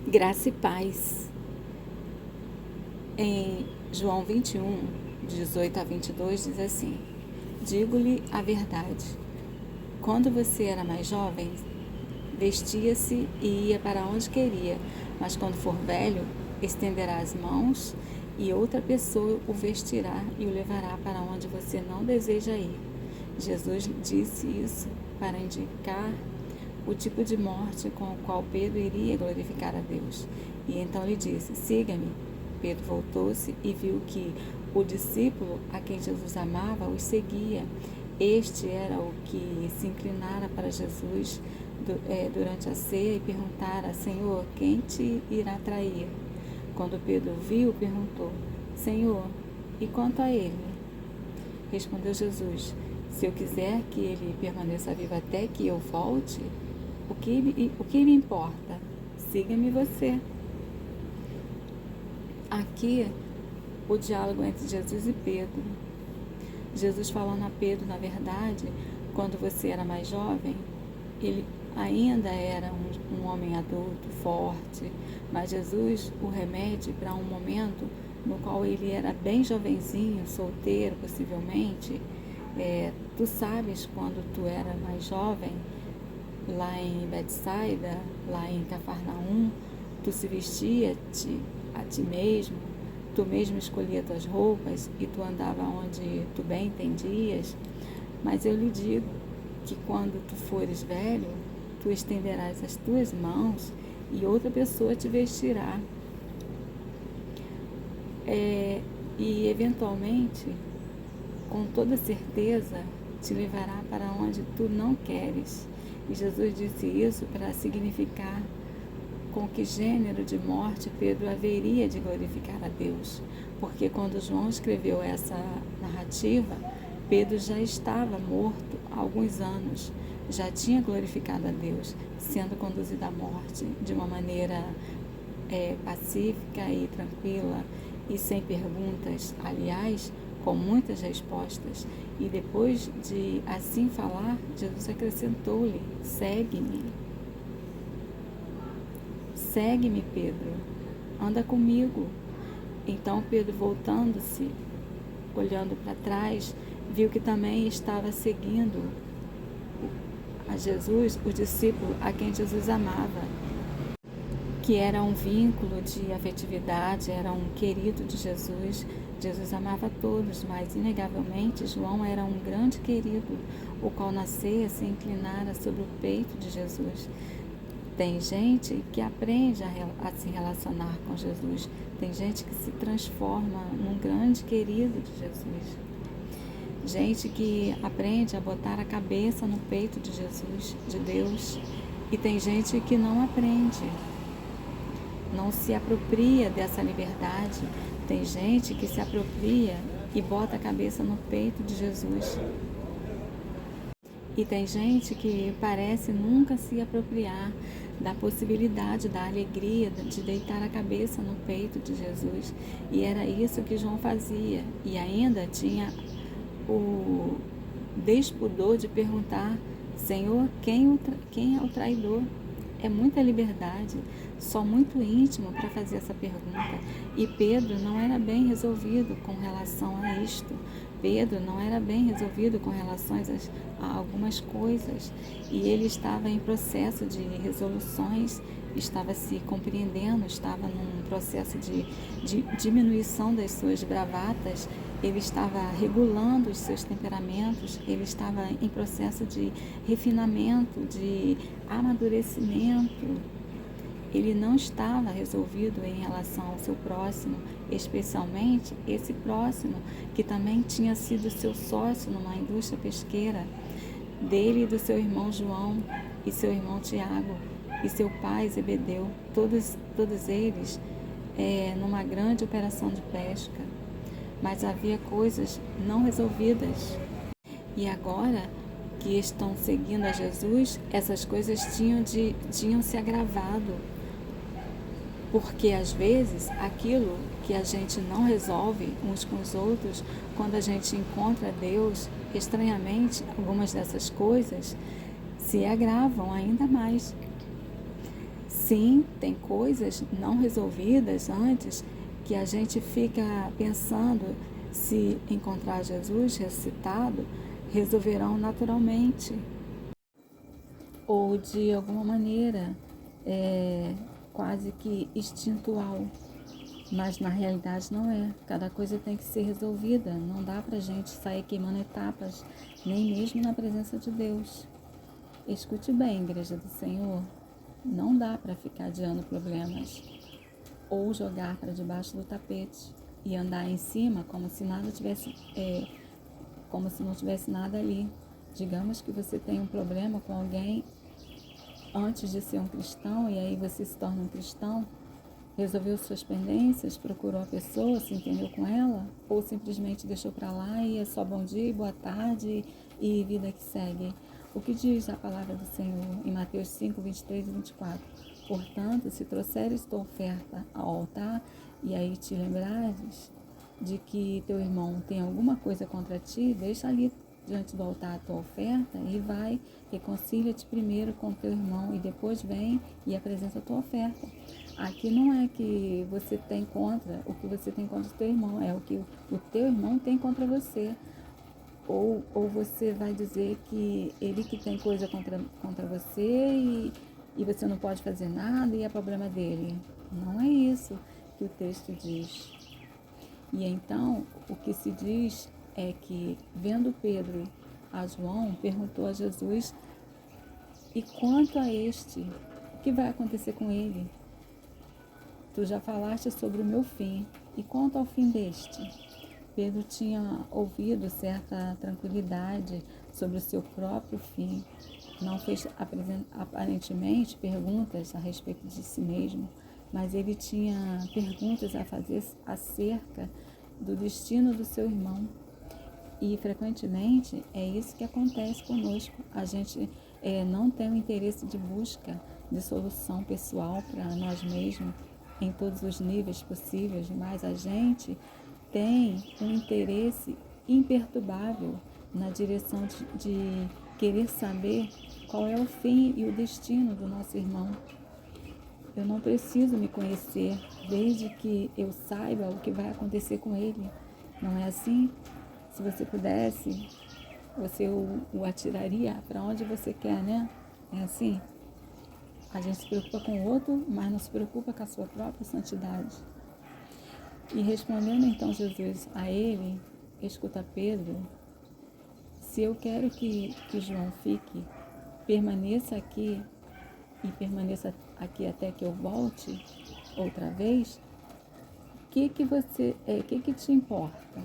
Graça e paz. Em João 21, 18 a 22, diz assim: Digo-lhe a verdade. Quando você era mais jovem, vestia-se e ia para onde queria, mas quando for velho, estenderá as mãos e outra pessoa o vestirá e o levará para onde você não deseja ir. Jesus disse isso para indicar o tipo de morte com o qual Pedro iria glorificar a Deus. E então lhe disse: Siga-me. Pedro voltou-se e viu que o discípulo a quem Jesus amava os seguia. Este era o que se inclinara para Jesus durante a ceia e perguntara: Senhor, quem te irá trair? Quando Pedro viu, perguntou: Senhor, e quanto a ele? Respondeu Jesus: Se eu quiser que ele permaneça vivo até que eu volte, o que lhe importa? Siga-me você. Aqui, o diálogo entre Jesus e Pedro. Jesus falando a Pedro, na verdade, quando você era mais jovem, ele ainda era um homem adulto, forte, mas Jesus o remete para um momento no qual ele era bem jovenzinho, solteiro possivelmente. Tu sabes, quando tu era mais jovem, lá em Betsaida, lá em Cafarnaum, tu se vestia a ti mesmo, tu mesmo escolhia tuas roupas e tu andava onde tu bem entendias. Mas eu lhe digo que quando tu fores velho, tu estenderás as tuas mãos e outra pessoa te vestirá. E eventualmente, com toda certeza, te levará para onde tu não queres. E Jesus disse isso para significar com que gênero de morte Pedro haveria de glorificar a Deus. Porque quando João escreveu essa narrativa, Pedro já estava morto há alguns anos, já tinha glorificado a Deus, sendo conduzido à morte de uma maneira pacífica e tranquila e sem perguntas, aliás, com muitas respostas. E depois de assim falar, Jesus acrescentou-lhe: Segue-me. Segue-me, Pedro. Anda comigo. Então Pedro, voltando-se, olhando para trás, viu que também estava seguindo a Jesus, o discípulo a quem Jesus amava, que era um vínculo de afetividade, era um querido de Jesus. Jesus amava todos, mas inegavelmente João era um grande querido, o qual na ceia se inclinara sobre o peito de Jesus. Tem gente que aprende a se relacionar com Jesus, tem gente que se transforma num grande querido de Jesus, gente que aprende a botar a cabeça no peito de Jesus, de Deus, e tem gente que não aprende, não se apropria dessa liberdade. Tem gente que se apropria e bota a cabeça no peito de Jesus. E tem gente que parece nunca se apropriar da possibilidade, da alegria de deitar a cabeça no peito de Jesus. E era isso que João fazia. E ainda tinha o despudor de perguntar: Senhor, quem é o traidor? É muita liberdade, só muito íntimo para fazer essa pergunta. E Pedro não era bem resolvido com relação a isto. Pedro não era bem resolvido com relação a algumas coisas. E ele estava em processo de resoluções, estava se compreendendo, estava num processo de diminuição das suas bravatas. Ele estava regulando os seus temperamentos, ele estava em processo de refinamento, de amadurecimento. Ele não estava resolvido em relação ao seu próximo, especialmente esse próximo que também tinha sido seu sócio numa indústria pesqueira, dele e do seu irmão João e seu irmão Tiago e seu pai Zebedeu, todos eles numa grande operação de pesca. Mas havia coisas não resolvidas. E agora que estão seguindo a Jesus, essas coisas tinham se agravado. Porque às vezes aquilo que a gente não resolve uns com os outros, quando a gente encontra Deus, estranhamente, algumas dessas coisas se agravam ainda mais. Sim, tem coisas não resolvidas antes que a gente fica pensando se encontrar Jesus ressuscitado, resolverão naturalmente ou de alguma maneira quase que instintual. Mas na realidade não é. Cada coisa tem que ser resolvida. Não dá pra gente sair queimando etapas, nem mesmo na presença de Deus. Escute bem, Igreja do Senhor. Não dá para ficar adiando problemas ou jogar para debaixo do tapete e andar em cima como se nada tivesse, como se não tivesse nada ali. Digamos que você tem um problema com alguém antes de ser um cristão e aí você se torna um cristão, resolveu suas pendências, procurou a pessoa, se entendeu com ela, ou simplesmente deixou para lá e é só bom dia, boa tarde e vida que segue. O que diz a palavra do Senhor em Mateus 5, 23 e 24? Portanto, se trouxeres tua oferta ao altar e aí te lembrares de que teu irmão tem alguma coisa contra ti, deixa ali diante do altar a tua oferta e vai, reconcilia-te primeiro com teu irmão e depois vem e apresenta a tua oferta. Aqui não é que você tem contra o que você tem contra o teu irmão, é o que o teu irmão tem contra você. Ou você vai dizer que ele que tem coisa contra você e você não pode fazer nada e é problema dele. Não é isso que o texto diz. E então, o que se diz é que, vendo Pedro a João, perguntou a Jesus: e quanto a este, o que vai acontecer com ele? Tu já falaste sobre o meu fim, e quanto ao fim deste? Pedro tinha ouvido certa tranquilidade sobre o seu próprio fim. Não fez aparentemente perguntas a respeito de si mesmo, mas ele tinha perguntas a fazer acerca do destino do seu irmão. E frequentemente é isso que acontece conosco. A gente não tem o interesse de busca de solução pessoal para nós mesmos em todos os níveis possíveis, mas a gente tem um interesse imperturbável na direção de querer saber qual é o fim e o destino do nosso irmão. Eu não preciso me conhecer desde que eu saiba o que vai acontecer com ele. Não é assim? Se você pudesse, você o atiraria para onde você quer, né? É assim? A gente se preocupa com o outro, mas não se preocupa com a sua própria santidade. E respondendo então Jesus a ele, escuta Pedro, se eu quero que João fique, permaneça aqui e permaneça aqui até que eu volte outra vez, o que te importa?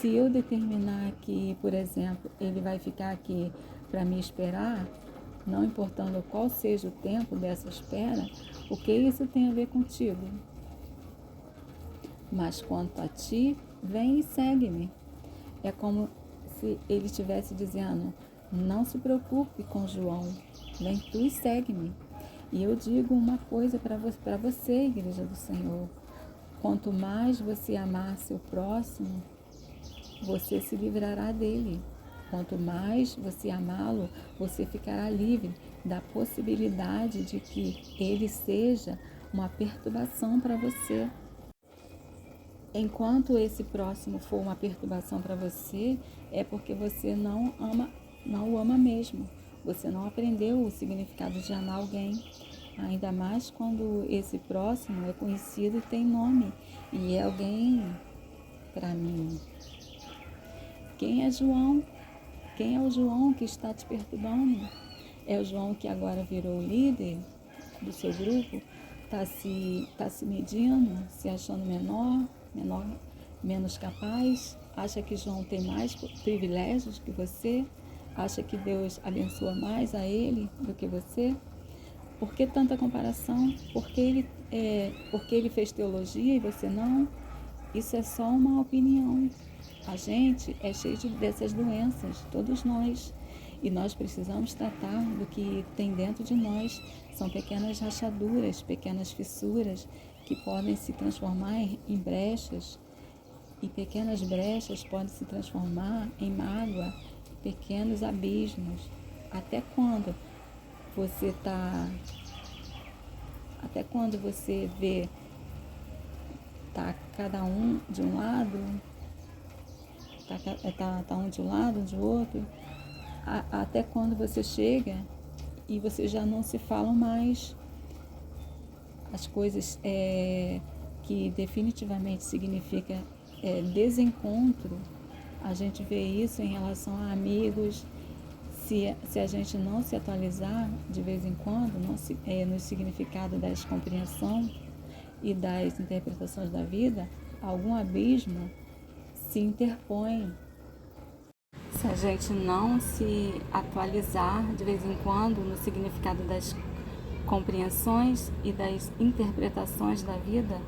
Se eu determinar que, por exemplo, ele vai ficar aqui para me esperar, não importando qual seja o tempo dessa espera, o que isso tem a ver contigo? Mas quanto a ti, vem e segue-me. É como se ele estivesse dizendo: não se preocupe com João, vem tu e segue-me. E eu digo uma coisa para você, Igreja do Senhor: quanto mais você amar seu próximo, você se livrará dele. Quanto mais você amá-lo, você ficará livre da possibilidade de que ele seja uma perturbação para você. Enquanto esse próximo for uma perturbação para você, é porque você não o ama mesmo. Você não aprendeu o significado de amar alguém. Ainda mais quando esse próximo é conhecido e tem nome. E é alguém para mim. Quem é João? Quem é o João que está te perturbando? É o João que agora virou líder do seu grupo? Está se medindo, se achando menor, menos capaz? Acha que João tem mais privilégios que você? Acha que Deus abençoa mais a ele do que você? Por que tanta comparação? Porque ele fez teologia e você não? Isso é só uma opinião. A gente é cheio dessas doenças, todos nós. E nós precisamos tratar do que tem dentro de nós. São pequenas rachaduras, pequenas fissuras que podem se transformar em brechas. E pequenas brechas podem se transformar em mágoa, pequenos abismos. Até quando você está Até quando você vê tá cada um de um lado, tá um de um lado, um de outro, até quando você chega e você já não se falam mais as coisas que definitivamente significa desencontro. A gente vê isso em relação a amigos. Se a gente não se atualizar de vez em quando no significado das compreensão e das interpretações da vida, algum abismo se interpõe. Se a gente não se atualizar de vez em quando no significado das compreensões e das interpretações da vida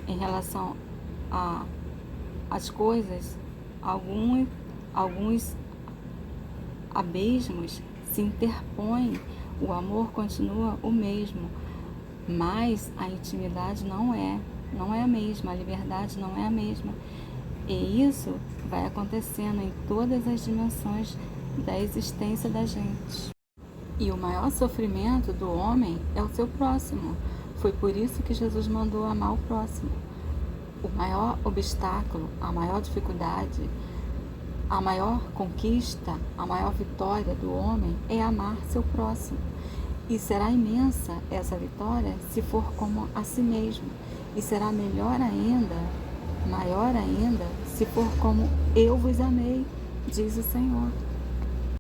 em relação às coisas, alguns abismos se interpõem. O amor continua o mesmo, mas a intimidade não é a mesma, a liberdade não é a mesma. E isso vai acontecendo em todas as dimensões da existência da gente. E o maior sofrimento do homem é o seu próximo. Foi por isso que Jesus mandou amar o próximo. O maior obstáculo, a maior dificuldade, a maior conquista, a maior vitória do homem é amar seu próximo. E será imensa essa vitória se for como a si mesmo. E será melhor ainda, maior ainda, se for como eu vos amei, diz o Senhor.